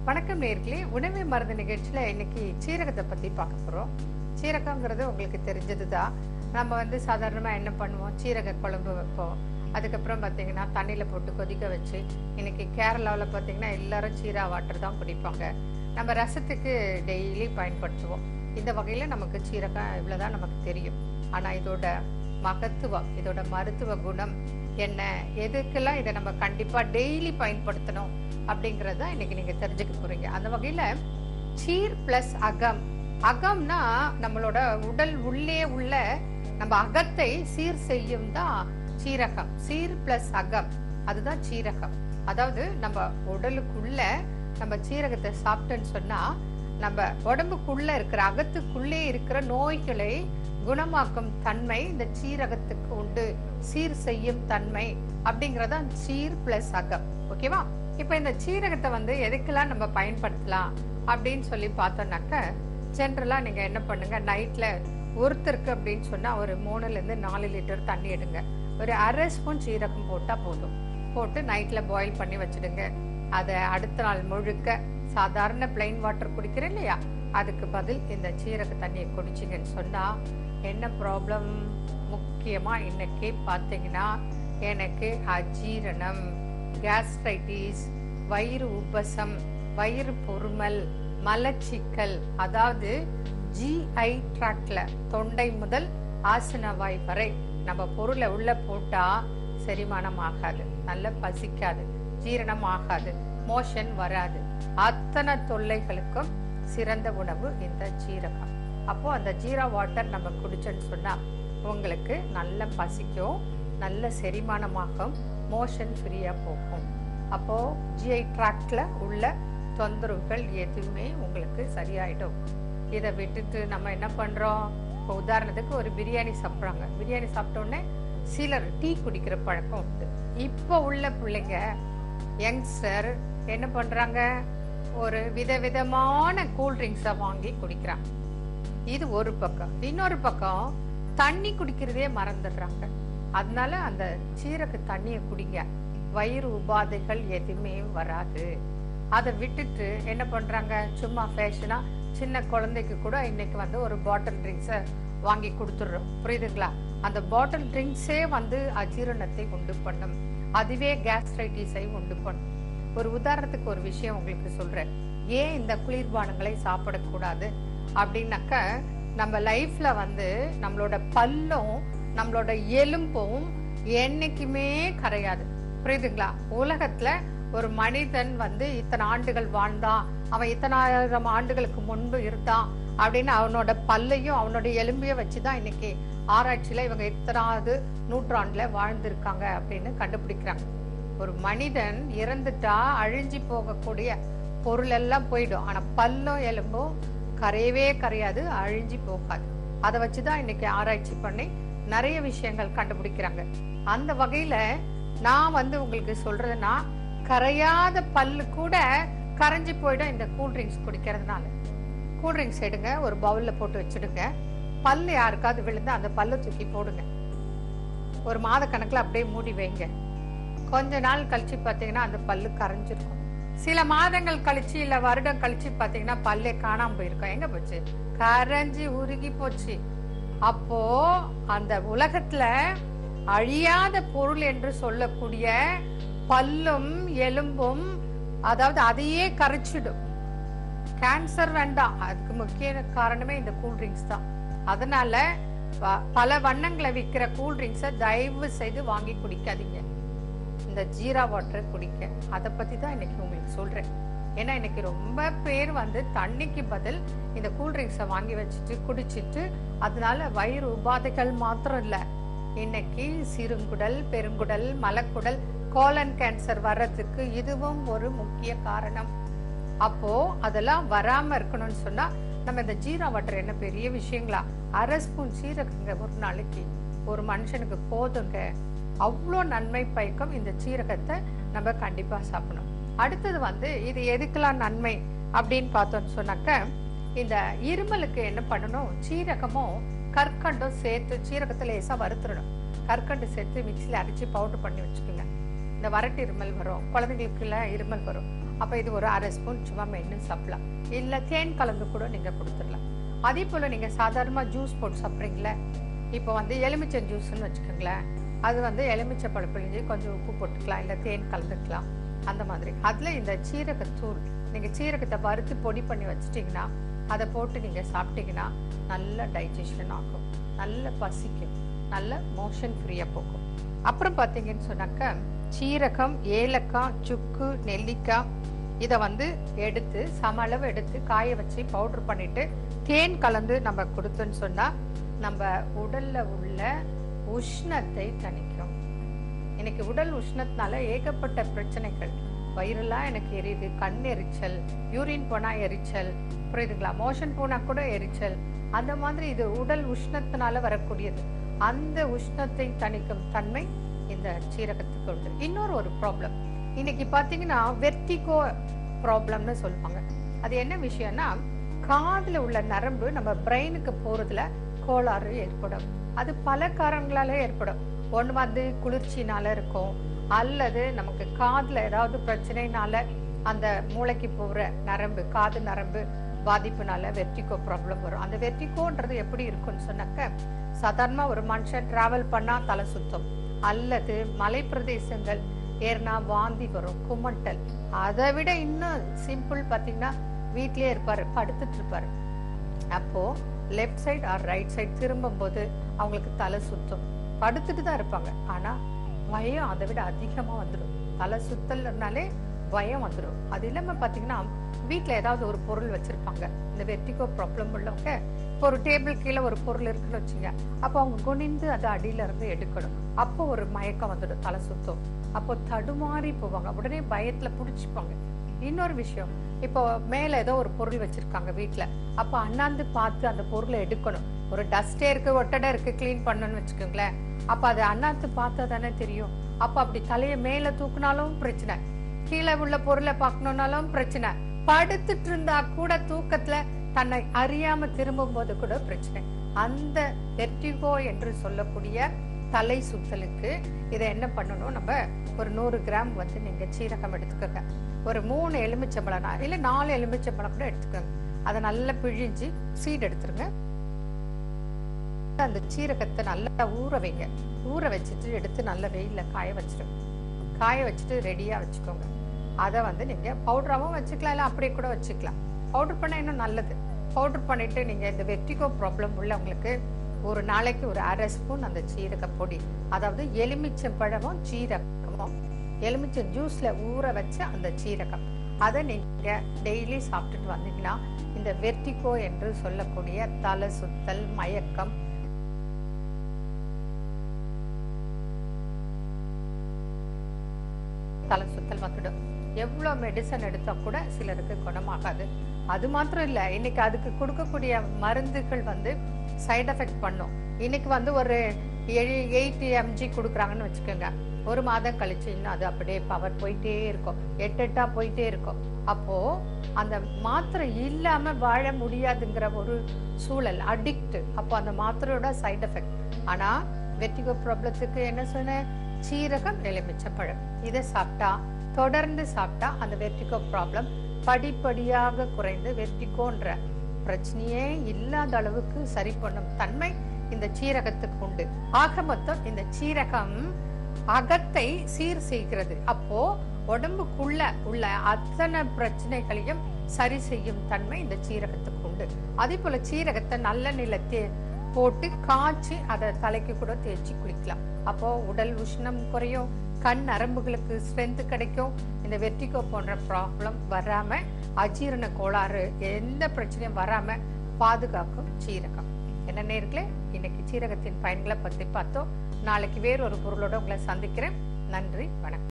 வணக்கம் நேயர்களே, உணவே மருந்து நிகழ்ச்சியில இன்னைக்கு சீரகத்தை பத்தி பார்க்க போறோம். சீரகங்கிறது உங்களுக்கு தெரிஞ்சதுதான். நம்ம சாதாரணமா என்ன பண்ணுவோம், சீரக குழம்பு வைப்போம். அதுக்கப்புறம் பார்த்தீங்கன்னா தண்ணியில போட்டு கொதிக்க வச்சு, இன்னைக்கு கேரளாவில் பார்த்தீங்கன்னா எல்லாரும் சீரா வாட்டர் தான் குடிப்பாங்க. நம்ம ரசத்துக்கு டெய்லி பயன்படுத்துவோம். இந்த வகையில நமக்கு சீரகம் இவ்வளவுதான் நமக்கு தெரியும். ஆனா இதோட மகத்துவம், இதோட மருத்துவ குணம் என்ன, எதுக்கெல்லாம் இதை நம்ம கண்டிப்பா டெய்லி பயன்படுத்தணும் அப்படிங்கறத இன்னைக்கு நீங்க தெரிஞ்சுக்க போறீங்க. அந்த வகையில சீர் பிளஸ் அகம். அகம்னா நம்மளோட உடல் உள்ளே உள்ள நம்ம அகத்தை சீர் செய்யும் தான் சீரகம். சீர் பிளஸ் அகம், அதுதான் சீரகம். அதாவது நம்ம உடலுக்குள்ள நம்ம சீரகத்தை சாப்பிட்டோன்னு சொன்னா நம்ம உடம்புக்குள்ள இருக்கிற அகத்துக்குள்ளே இருக்கிற நோய்களை குணமாக்கும் தன்மை இந்த சீரகத்துக்கு உண்டு. சீர் செய்யும் தன்மை அப்படிங்கறத சீர் பிளஸ் அகம். ஓகேவா? இப்ப இந்த சீரகத்தை எதுக்கெல்லாம் நம்ம பயன்படுத்தலாம் அப்படின்னு சொல்லி பார்த்தோம்னாக்க, ஜென்ரலா நீங்க என்ன பண்ணுங்க, நைட்ல ஒருத்தருக்கு அப்படின்னு சொன்னா ஒரு 3-4 லிட்டர் தண்ணி எடுங்க. ஒரு அரை ஸ்பூன் சீரகம் போட்டா போதும். போட்டு நைட்ல பாயில் பண்ணி வச்சிடுங்க. அதை அடுத்த நாள் முழுக்க சாதாரண பிளைன் வாட்டர் குடிக்கிறேன் இல்லையா, அதுக்கு பதில் இந்த சீரக தண்ணியை குடிச்சிங்கன்னு சொன்னா என்ன ப்ராப்ளம், முக்கியமா இன்னைக்கு பார்த்தீங்கன்னா எனக்கு அஜீரணம், கேஸ்ட்ரைட்டிஸ், வயிறு உபசம், வயிறு பொறுமல், மலச்சிக்கல், அதாவது ஜிஐ ட்ராக்ட்ல தொண்டை முதல் ஆசனவாய் வரை நம்ம பொருளை உள்ள போட்டா செரிமானம் ஆகாது, நல்ல பசிக்காது, ஜீரணம் ஆகாது, மோஷன் வராது. அத்தனை தொல்லைகளுக்கும் சிறந்த உணவு இந்த சீரகம். அப்போ அந்த ஜீரா வாட்டர் நம்ம குடிச்சோன்னு சொன்னா உங்களுக்கு நல்ல பசிக்கும், நல்ல செரிமானமாகும், மோஷன் ஃப்ரீயா போகும். அப்போ ஜிஐ ட்ராக்ட்ல உள்ள தொந்தரவுகள் எதுவுமே உங்களுக்கு சரியாயிடும். இதை விட்டுட்டு நம்ம என்ன பண்றோம், இப்போ உதாரணத்துக்கு ஒரு பிரியாணி சாப்பிட்றாங்க. பிரியாணி சாப்பிட்டோடனே சிலர் டீ குடிக்கிற பழக்கம் உண்டு. இப்போ உள்ள பிள்ளைங்க யங்ஸ்டர் என்ன பண்றாங்க, ஒரு விதவிதமான கூல்ட்ரிங்க்ஸை வாங்கி குடிக்கிறாங்க. இது ஒரு பக்கம். இன்னொரு பக்கம் தண்ணி குடிக்கிறதே மறந்துடுறாங்க. அதனால அந்த சீரக தண்ணியை குடிங்க, வயிறு உபாதைகள் எதுவுமே வராது. அதை விட்டுட்டு என்ன பண்றாங்க, சும்மா ஃபேஷனா சின்ன குழந்தைக்கு கூட இன்னைக்கு ஒரு பாட்டில் ட்ரிங்க்ஸை வாங்கி கொடுத்துடுறோம். புரியுதுங்களா? அந்த பாட்டில் ட்ரிங்க்ஸே அஜீரணத்தை உண்டு பண்ணும், அதுவே கேஸ்ட்ரைட்டிஸை உண்டு பண்ணும். ஒரு உதாரணத்துக்கு ஒரு விஷயம் உங்களுக்கு சொல்றேன். ஏன் இந்த குளிர்பானங்களை சாப்பிடக்கூடாது அப்படின்னாக்க, நம்ம லைஃப்ல நம்மளோட பல்லும் நம்மளோட எலும்பும் என்னைக்குமே கரையாது. புரியுதுங்களா? உலகத்துல ஒரு மனிதன் இத்தனை ஆண்டுகள் வாழ்ந்தான், அவன் இத்தனாயிரம் ஆண்டுகளுக்கு முன்பு இருந்தான் அப்படின்னு அவனோட பல்லையும் அவனோட எலும்பையும் வச்சுதான் இன்னைக்கு ஆராய்ச்சியில இவங்க இத்தனாவது நூற்றாண்டுல வாழ்ந்திருக்காங்க அப்படின்னு கண்டுபிடிக்கிறாங்க. ஒரு மனிதன் இறந்துட்டா அழிஞ்சு போகக்கூடிய பொருள் எல்லாம் போயிடும், ஆனா பல்லும் எலும்பும் கரையவே கரையாது, அழிஞ்சு போகாது. அதை வச்சுதான் இன்னைக்கு ஆராய்ச்சி பண்ணி நிறைய விஷயங்கள் கண்டுபிடிக்கிறாங்க. அந்த வகையில நான் உங்களுக்கு சொல்றதுன்னா, கரையாத பல்லு கூட கரைஞ்சி போயிடும் இந்த கூல்ட்ரிங்க்ஸ் குடிக்கிறதுனால. கூல்ட்ரிங்க்ஸ் எடுங்க, ஒரு பவுல்ல போட்டு வச்சுடுங்க. பல்லு யாருக்காவது விழுந்து அந்த பல்ல தூக்கி போடுங்க. ஒரு மாத கணக்குல அப்படியே மூடி வைங்க. கொஞ்ச நாள் கழிச்சு பாத்தீங்கன்னா அந்த பல்லு கரைஞ்சிருக்கும். சில மாதங்கள் கழிச்சு இல்ல வருடம் கழிச்சு பாத்தீங்கன்னா பல்லே காணாம போயிருக்கும். எங்க போச்சு? கரைஞ்சி உருகி போச்சு. அப்போ அந்த உலகத்துல அழியாத பொருள் என்று சொல்லக்கூடிய பல்லும் எலும்பும், அதாவது அதையே கரைச்சிடும். கேன்சர் வேண்டாம், அதுக்கு முக்கிய காரணமே இந்த கூல்ட்ரிங்க்ஸ் தான். அதனால பல வண்ணங்களை விற்கிற கூல்ட்ரிங்க்ஸை தயவு செய்து வாங்கி குடிக்காதீங்க. இந்த ஜீரா வாட்டர் குடிக்க, அதை பத்தி தான் இன்னைக்கு உங்களுக்கு சொல்றேன். ஏன்னா இன்னைக்கு ரொம்ப பேர் தண்ணிக்கு பதில் இந்த கூல்ட்ரிங்க்ஸை வாங்கி வச்சுட்டு குடிச்சிட்டு அதனால வயிறு உபாதைகள் மாத்திரம் இல்ல, இன்னைக்கு சிறுங்குடல், பெருங்குடல், மலக்குடல், கோலன் கேன்சர் வர்றதுக்கு இதுவும் ஒரு முக்கிய காரணம். அப்போ அதெல்லாம் வராம இருக்கணும்னு சொன்னா நம்ம இந்த ஜீரா வாட்டர் என்ன பெரிய விஷயங்களா, அரை ஸ்பூன் சீரகங்க ஒரு நாளைக்கு ஒரு மனுஷனுக்கு போதுங்க. அவ்வளோ நன்மை பயக்கும் இந்த சீரகத்தை நம்ம கண்டிப்பா சாப்பிடணும். அடுத்தது இது எதுக்கெல்லாம் நன்மை அப்படின்னு பார்த்தோம்னு சொன்னாக்க, இந்த இருமலுக்கு என்ன பண்ணணும், சீரகமும் கற்கண்டும் சேர்த்து சீரகத்தை லேசா வறுத்துடணும். கற்கண்டு சேர்த்து மிக்சியில அரைச்சி பவுடர் பண்ணி வச்சுக்கோங்க. இந்த இந்த வறட்டு இருமல் வரும், குழந்தைங்களுக்குள்ள இருமல் வரும். அப்ப இது ஒரு 1/2 ஸ்பூன் சும்மா மென்னு சாப்பிடலாம். இல்ல தேன் கலந்து கூட நீங்க கொடுத்துடலாம். அதே போல நீங்க சாதாரணமா ஜூஸ் போட்டு சாப்பிட்றீங்களே, இப்போ வந்து எலுமிச்சை ஜூஸ்ன்னு வச்சுக்கோங்களேன். அது வந்து எலுமிச்சை பழம் பிழிஞ்சு கொஞ்சம் உப்பு போட்டுக்கலாம், இல்லை தேன் கலந்துக்கலாம். அந்த மாதிரி அதில் இந்த சீரகத்தூள், நீங்கள் சீரகத்தை வறுத்து பொடி பண்ணி வச்சுட்டிங்கன்னா அதை போட்டு நீங்கள் சாப்பிட்டீங்கன்னா நல்ல டைஜஷன் ஆகும், நல்ல பசிக்கும், நல்ல மோஷன் ஃப்ரீயாக போகும். அப்புறம் பார்த்தீங்கன்னு சொன்னாக்க சீரகம், ஏலக்காய், சுக்கு, நெல்லிக்காய் இதை வந்து எடுத்து சம அளவு எடுத்து காய வச்சு பவுடர் பண்ணிட்டு தேன் கலந்து நம்ம கொடுத்தோன்னு சொன்னா நம்ம உடல்ல உள்ள உஷ்ணத்தை தணிக்கும். இன்னைக்கு உடல் உஷ்ணத்தினால ஏகப்பட்ட பிரச்சனைகள், வயிறெல்லாம் எனக்கு எரியுது, கண் எரிச்சல், யூரின் போனா எரிச்சல், புரியுதுங்களா, மோஷன் போனா கூட எரிச்சல், அந்த மாதிரி இது உடல் உஷ்ணத்தினால வரக்கூடியது. அந்த உஷ்ணத்தை தணிக்கும் தன்மை இந்த சீரகத்துக்கு உண்டு. இன்னொரு ஒரு ப்ராப்ளம் இன்னைக்கு பாத்தீங்கன்னா வெர்டிகோ ப்ராப்ளம்னு சொல்லுவாங்க. அது என்ன விஷயம்னா, காதுல உள்ள நரம்பு நம்ம பிரெயினுக்கு போறதுல கோளாறு ஏற்படும். அது பல காரணங்களால ஏற்படும். ஒன்று வந்து குளிர்ச்சினால இருக்கும், அல்லது நமக்கு காதுல ஏதாவது பிரச்சனைனால அந்த மூளைக்கு போற நரம்பு, காது நரம்பு பாதிப்புனால வெர்டிகோ ப்ராப்ளம் வரும். அந்த வெர்டிகோன்றது எப்படி இருக்குன்னு சொன்னாக்க, சாதாரணமா ஒரு மனுஷன் டிராவல் பண்ணா தலை சுத்தம், அல்லது மலை பிரதேசங்கள் ஏறினா வாந்தி வரும், குமட்டல். அதை விட இன்னும் சிம்பிள் பார்த்தீங்கன்னா வீட்லயே இருப்பாரு, படுத்துட்டு இருப்பாரு. அப்போ left side or right side திரும்பும் போது அவங்களுக்கு தலை சுத்தம், படுத்துட்டு தான் இருப்பாங்க. ஆனா பயம் அதை விட அதிகமா வந்துடும். தலை சுத்தல்னாலே பயம் வந்துடும். அது இல்லாம பாத்தீங்கன்னா வீட்டுல ஏதாவது ஒரு பொருள் வச்சிருப்பாங்க. இந்த வெர்டிகோ ப்ராப்ளம் உள்ளவங்க இப்போ ஒரு டேபிள் கீழே ஒரு பொருள் இருக்குன்னு வச்சுங்க, அப்போ அவங்க குனிந்து அதை அடியில இருந்து எடுக்கணும். அப்போ ஒரு மயக்கம் வந்துடும், தலை சுத்தம். அப்போ தடுமாறி போவாங்க, உடனே பயத்துல புடிச்சுப்பாங்க. இன்னொரு விஷயம், இப்போ மேல ஏதோ ஒரு பொருள் வச்சிருக்காங்க வீட்டுல, அப்ப அண்ணாந்து பார்த்து அந்த பொருளை எடுக்கணும். ஒரு டஸ்டே இருக்கு, ஒட்டடை இருக்கு, கிளீன் பண்ணணும்னு வச்சுக்கோங்களேன். அப்ப அது அண்ணாந்து பார்த்தா தானே தெரியும். அப்ப அப்படி தலையை மேல தூக்குனாலும் பிரச்சனை, கீழே உள்ள பொருளை பார்க்கணும்னாலும் பிரச்சனை, படுத்துட்டு இருந்தா கூட தூக்கத்துல தன்னை அறியாம திரும்பும் போது கூட பிரச்சனை. அந்த வெர்டிகோ என்று சொல்லக்கூடிய தலை சுத்தலுக்கு இதை என்ன பண்ணணும், நம்ம ஒரு 100 கிராம் வந்து நீங்க சீரகம் எடுத்துக்கோங்க. ஒரு 3 எலுமிச்சம்பழம் இல்ல 4 எலுமிச்சம்பழம் கூட எடுத்துக்கோங்க. அதை நல்லா பிழிஞ்சு சீடு எடுத்துருங்க. அந்த சீரகத்தை நல்லா ஊற வைங்க. ஊற வச்சுட்டு எடுத்து நல்ல வெயில்ல காய வச்சிருங்க. காய வச்சுட்டு ரெடியா வச்சுக்கோங்க. அதை வந்து நீங்க பவுடராகவும் வச்சுக்கலாம், இல்லை அப்படியே கூட வச்சுக்கலாம். பவுடர் பண்ண இன்னும் நல்லது. பவுடர் பண்ணிட்டு நீங்க இந்த வெர்டிகோ ப்ராப்ளம் உள்ளவங்களுக்கு ஒரு நாளைக்கு ஒரு 1/2 ஸ்பூன் அந்த சீரக பொடி, அதாவது எலுமிச்சம்பழமும் சீரகமும், எலுமிச்சை ஜூஸ்ல ஊற வச்ச அந்த சீரகம், அதை நீங்க டெய்லி சாப்பிட்டுட்டு வந்தீங்கன்னா இந்த வெர்டிகோ என்று சொல்லக்கூடிய தலை சுத்தல், மயக்கம், தலை சுத்தல் வந்துடும். எவ்வளவு மெடிசன் எடுத்தா கூட சிலருக்கு குணமாகாது. அது மாத்திரம் இல்ல, இன்னைக்கு அதுக்கு கொடுக்கக்கூடிய மருந்துகள் வந்து சைடு எஃபெக்ட் பண்ணும். இன்னைக்கு வந்து ஒரு 8 mg கொடுக்குறாங்கன்னு வச்சுக்கோங்க, ஒரு மாதம் கழிச்சு இன்னும் அது அப்படியே பவர் போயிட்டே இருக்கும், 8 போயிட்டே இருக்கும். அப்போ அந்த மாத்திரை இல்லாம வாழ முடியாதுங்கிற ஒரு சூழல், அடிக்ட். அப்போ அந்த மாத்திரையோட சைடு எஃபெக்ட். ஆனா வெர்டிகோ ப்ராப்ளத்துக்கு என்ன சொன்ன, சீரகம், எலுமிச்சம்பழம் இதை சாப்பிட்டா, தொடர்ந்து சாப்பிட்டா அந்த வெர்டிகோ ப்ராப்ளம் படிப்படியாக குறைந்து வெர்டிகோன்ற பிரச்சனையே இல்லாத அளவுக்கு சரி பண்ணும் தன்மை இந்த சீரகத்துக்கு உண்டு. ஆக மொத்தம் இந்த சீரகம் அகத்தை சீர் செய்கிறது. அப்போ உடம்புக்குள்ள உள்ள அத்தனை பிரச்சனைகளையும் சரி செய்யும் தன்மை இந்த சீரகத்துக்கு உண்டு. அதே போல சீரகத்தை நல்ல நிலத்தை போட்டு காய்ச்சி அதை தலைக்கு கூட தேய்ச்சி குளிக்கலாம். அப்போ உடல் உஷ்ணம் குறையும், கண் நரம்புகளுக்கு ஸ்ட்ரென்த் கிடைக்கும். இந்த வெர்டிகோ போன்ற ப்ராப்ளம் வராம, அஜீரண கோளாறு எந்த பிரச்சனையும் வராம பாதுகாக்கும் சீரகம். என்ன நேர்களே, இன்னைக்கு சீரகத்தின் பயன்களை பத்தி பார்த்தோம். நாளைக்கு வேறொரு பொருளோட உங்களை சந்திக்கிறேன். நன்றி, வணக்கம்.